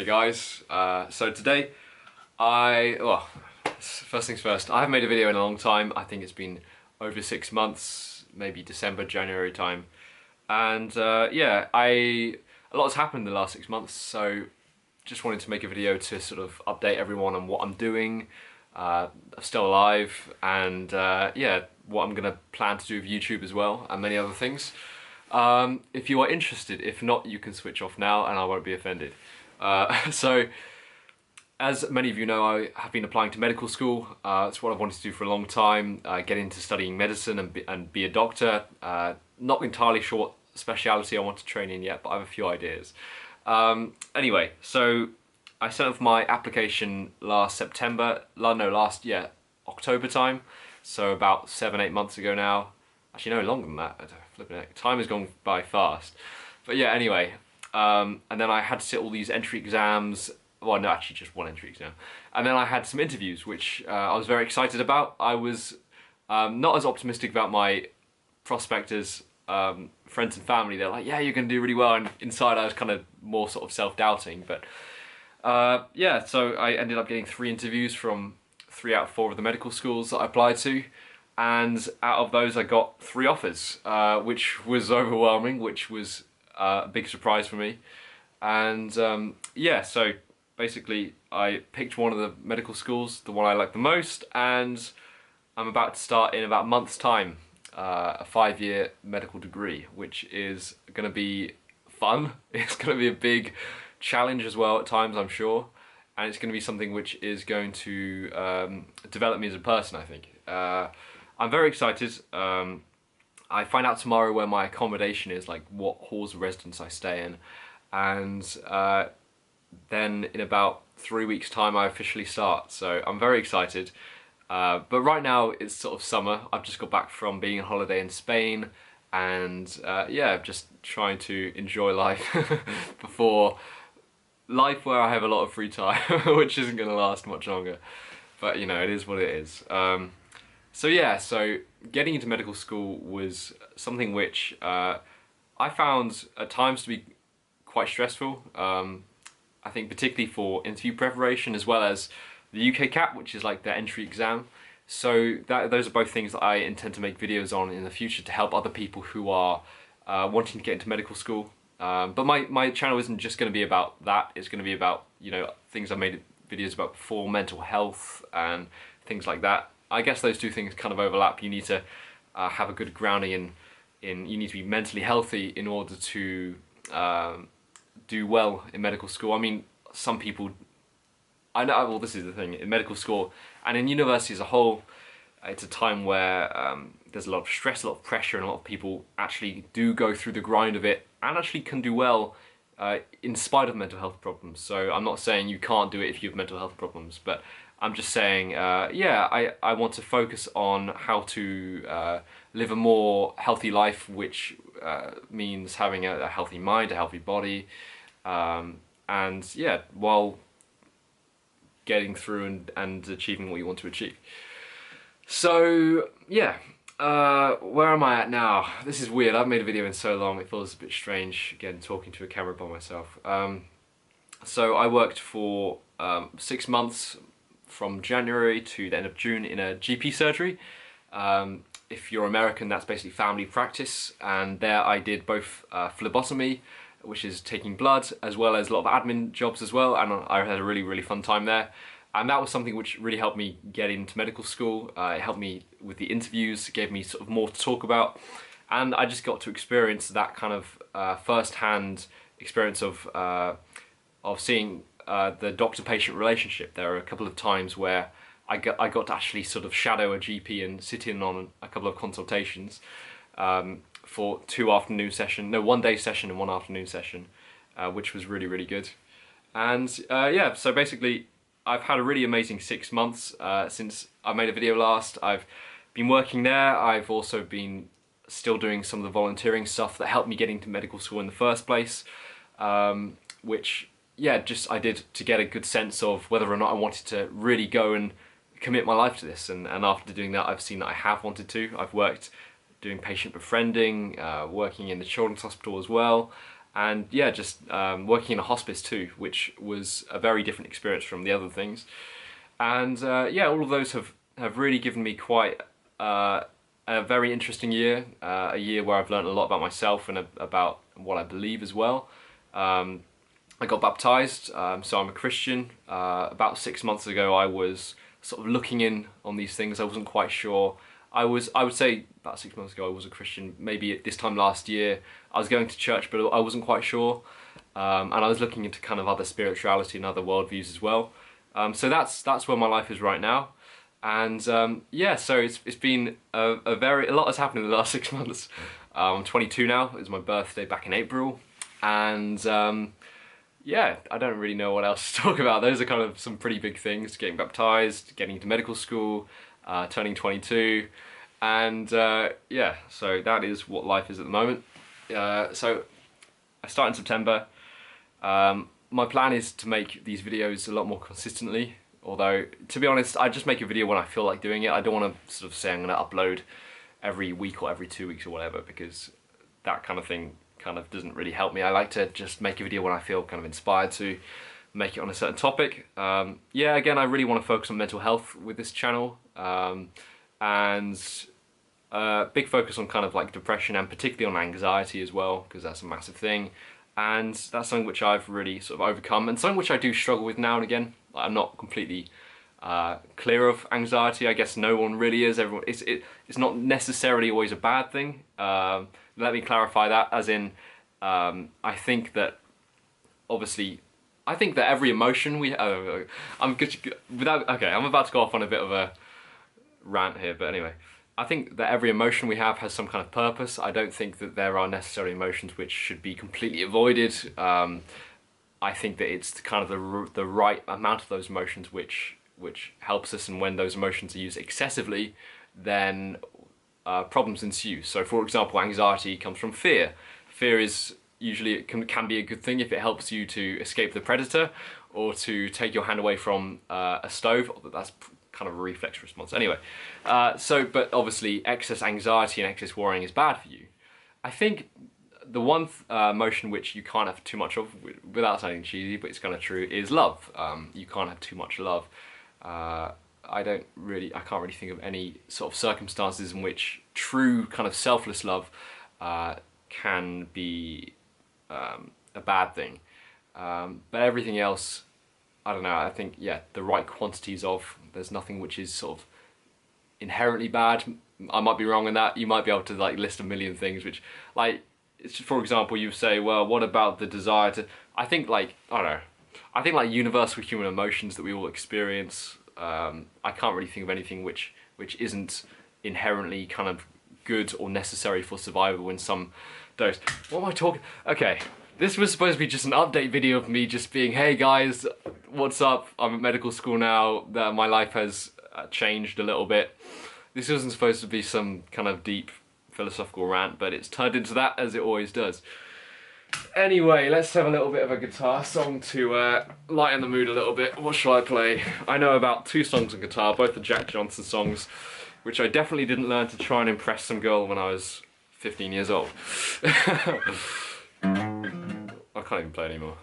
Hey guys, so today first things first, I haven't made a video in a long time. I think it's been over 6 months, maybe December, January time. And yeah, a lot's happened in the last 6 months, so just wanted to make a video to sort of update everyone on what I'm doing. I'm still alive, and yeah, what I'm gonna plan to do with YouTube as well, and many other things. If you are interested, if not, you can switch off now and I won't be offended. So, as many of you know, I have been applying to medical school. It's what I've wanted to do for a long time, get into studying medicine and be a doctor. Not entirely sure what speciality I want to train in yet, but I have a few ideas. Anyway, so I sent off my application last October time, so about 7-8 months ago now. Actually, no, longer than that. Flipping it. Time has gone by fast. But yeah, anyway. And then I had to sit all these entry exams. Well, no, actually just one entry exam. And then I had some interviews, which I was very excited about. I was not as optimistic about my prospect as friends and family. They're like, yeah, you're going to do really well. And inside I was kind of more sort of self-doubting. But yeah, so I ended up getting 3 interviews from 3 out of 4 of the medical schools that I applied to. And out of those I got 3 offers, which was overwhelming, which was a big surprise for me. And yeah, so basically I picked one of the medical schools, the one I like the most, and I'm about to start in about a month's time a 5-year medical degree, which is going to be fun. It's going to be a big challenge as well at times, I'm sure, and it's going to be something which is going to develop me as a person, I think. I'm very excited. I find out tomorrow where my accommodation is, like what halls of residence I stay in, and then in about 3 weeks time I officially start, so I'm very excited. But right now it's sort of summer. I've just got back from being on holiday in Spain, and yeah, just trying to enjoy life before life where I have a lot of free time, which isn't going to last much longer, but you know, it is what it is. So yeah, so getting into medical school was something which I found at times to be quite stressful. I think particularly for interview preparation, as well as the UK CAT, which is like the entry exam. So those are both things that I intend to make videos on in the future to help other people who are wanting to get into medical school. But my channel isn't just going to be about that. It's going to be about, you know, things I made videos about before, mental health and things like that. I guess those two things kind of overlap. You need to have a good grounding in you need to be mentally healthy in order to do well in medical school. I mean, some people, I know, well, this is the thing, in medical school and in university as a whole, it's a time where there's a lot of stress, a lot of pressure, and a lot of people actually do go through the grind of it and actually can do well in spite of mental health problems. So I'm not saying you can't do it if you have mental health problems, but I'm just saying, yeah, I want to focus on how to live a more healthy life, which means having a healthy mind, a healthy body, and yeah, while getting through and achieving what you want to achieve. So yeah, where am I at now? This is weird. I've made a video in so long, it feels a bit strange, again, talking to a camera by myself. So I worked for 6 months, from January to the end of June, in a GP surgery. If you're American, that's basically family practice, and there I did both phlebotomy, which is taking blood, as well as a lot of admin jobs as well, and I had a really fun time there. And that was something which really helped me get into medical school. It helped me with the interviews, gave me sort of more to talk about, and I just got to experience that kind of first-hand experience of seeing the doctor-patient relationship. There are a couple of times where I got to actually sort of shadow a GP and sit in on a couple of consultations for 2 afternoon sessions, no, 1 day session and 1 afternoon session, which was really good. And yeah, so basically I've had a really amazing 6 months since I made a video last. I've been working there. I've also been still doing some of the volunteering stuff that helped me get into medical school in the first place, which, yeah, just I did to get a good sense of whether or not I wanted to really go and commit my life to this. And after doing that, I've seen that I have wanted to. I've worked doing patient befriending, working in the children's hospital as well, and yeah, just working in a hospice too, which was a very different experience from the other things. And yeah, all of those have really given me quite a very interesting year, a year where I've learned a lot about myself and about what I believe as well. I got baptized, so I'm a Christian. About 6 months ago I was sort of looking in on these things. I wasn't quite sure. I would say about 6 months ago I was a Christian. Maybe at this time last year I was going to church, but I wasn't quite sure. And I was looking into kind of other spirituality and other worldviews as well. So that's where my life is right now. And yeah, so it's been a lot has happened in the last 6 months. I'm 22 now. It was my birthday back in April, and yeah, I don't really know what else to talk about. Those are kind of some pretty big things: getting baptized, getting into medical school, turning 22, and yeah, so that is what life is at the moment. So I start in September. My plan is to make these videos a lot more consistently, although to be honest I just make a video when I feel like doing it. I don't want to sort of say I'm going to upload every week or every 2 weeks or whatever, because that kind of thing kind of doesn't really help me. I like to just make a video when I feel kind of inspired to make it on a certain topic. Yeah, again, I really want to focus on mental health with this channel, and big focus on kind of like depression and particularly on anxiety as well, because that's a massive thing. And that's something which I've really sort of overcome, and something which I do struggle with now and again. I'm not completely clear of anxiety. I guess no one really is. It's not necessarily always a bad thing. Let me clarify that, as in, I think that obviously, I think that every emotion we have, I'm about to go off on a bit of a rant here, but anyway. I think that every emotion we have has some kind of purpose. I don't think that there are necessarily emotions which should be completely avoided. I think that it's kind of the right amount of those emotions which helps us, and when those emotions are used excessively, then problems ensue. So for example, anxiety comes from fear. Fear is usually, it can be a good thing if it helps you to escape the predator or to take your hand away from a stove. That's kind of a reflex response. Anyway, but obviously excess anxiety and excess worrying is bad for you. I think the one emotion which you can't have too much of, without sounding cheesy, but it's kind of true, is love. You can't have too much love. I can't really think of any sort of circumstances in which true kind of selfless love can be a bad thing. But everything else, I don't know, I think, yeah, the right quantities of, there's nothing which is sort of inherently bad. I might be wrong in that. You might be able to like list a million things which, like, it's, for example, you say, well, what about the desire to, I think like, I don't know, I think like universal human emotions that we all experience, I can't really think of anything which isn't inherently kind of good or necessary for survival in some dose. What am I talking? Okay, this was supposed to be just an update video of me just being, hey guys, what's up? I'm at medical school now, that my life has changed a little bit. This wasn't supposed to be some kind of deep philosophical rant, but it's turned into that, as it always does. Anyway, let's have a little bit of a guitar song to lighten the mood a little bit. What shall I play? I know about 2 songs on guitar, both the Jack Johnson songs, which I definitely didn't learn to try and impress some girl when I was 15 years old. I can't even play anymore.